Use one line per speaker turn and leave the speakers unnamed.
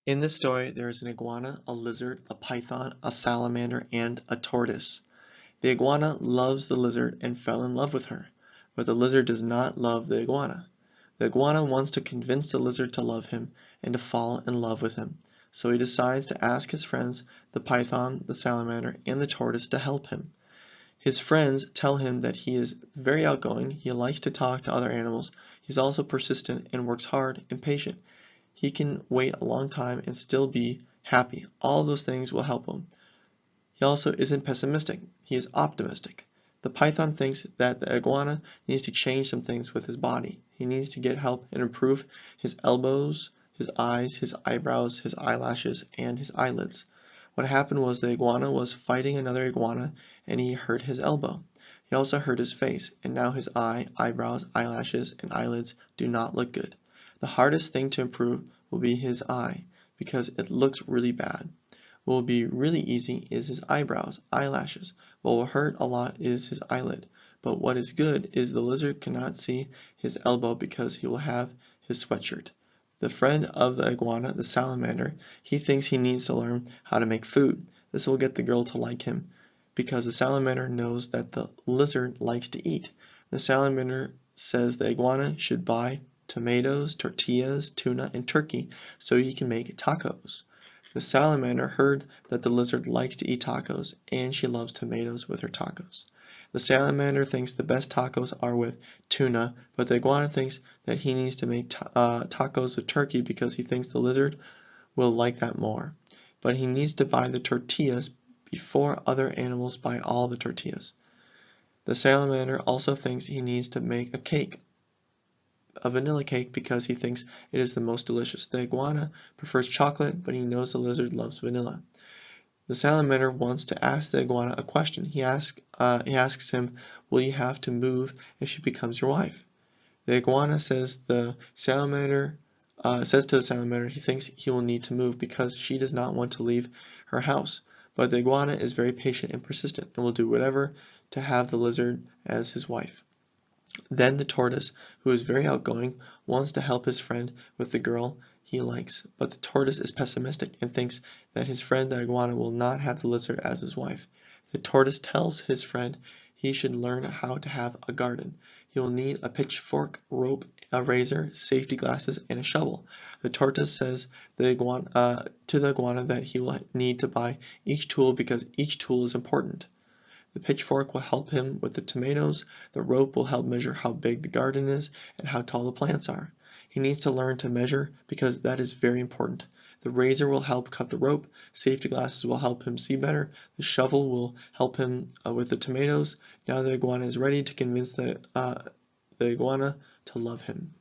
In this story, there is an iguana, a lizard, a python, a salamander, and a tortoise. The iguana loves the lizard and fell in love with her, but the lizard does not love the iguana. The iguana wants to convince the lizard to love him and to fall in love with him, so he decides to ask his friends, the python, the salamander, and the tortoise to help him. His friends tell him that he is very outgoing, he likes to talk to other animals, he's also persistent and works hard and patient. He can wait a long time and still be happy. All of those things will help him. He also isn't pessimistic, he is optimistic. The python thinks that the iguana needs to change some things with his body. He needs to get help and improve his elbows, his eyes, his eyebrows, his eyelashes, and his eyelids. What happened was the iguana was fighting another iguana and he hurt his elbow. He also hurt his face, and now his eyebrows, eyelashes, and eyelids do not look good. The hardest thing to improve will be his eye, because it looks really bad. What will be really easy is his eyebrows, eyelashes. What will hurt a lot is his eyelid. But what is good is the lizard cannot see his elbow because he will have his sweatshirt. The friend of the iguana, the salamander, he thinks he needs to learn how to make food. This will get the girl to like him, because the salamander knows that the lizard likes to eat. The salamander says the iguana should buy tomatoes, tortillas, tuna, and turkey so he can make tacos. The salamander heard that the lizard likes to eat tacos, and she loves tomatoes with her tacos. The salamander thinks the best tacos are with tuna, but the iguana thinks that he needs to make tacos with turkey because he thinks the lizard will like that more. But he needs to buy the tortillas before other animals buy all the tortillas. The salamander also thinks he needs to make a cake, a vanilla cake, because he thinks it is the most delicious. The iguana prefers chocolate, but he knows the lizard loves vanilla. The salamander wants to ask the iguana a question. He asks him, "Will you have to move if she becomes your wife?" The iguana says to the salamander he thinks he will need to move because she does not want to leave her house. But the iguana is very patient and persistent and will do whatever to have the lizard as his wife. Then the tortoise, who is very outgoing, wants to help his friend with the girl he likes, but the tortoise is pessimistic and thinks that his friend the iguana will not have the lizard as his wife. The tortoise tells his friend he should learn how to have a garden. He will need a pitchfork, rope, a razor, safety glasses, and a shovel. The tortoise says to the iguana that he will need to buy each tool because each tool is important. The pitchfork will help him with the tomatoes, the rope will help measure how big the garden is and how tall the plants are. He needs to learn to measure because that is very important. The razor will help cut the rope, safety glasses will help him see better, the shovel will help him with the tomatoes. Now the iguana is ready to convince the iguana to love him.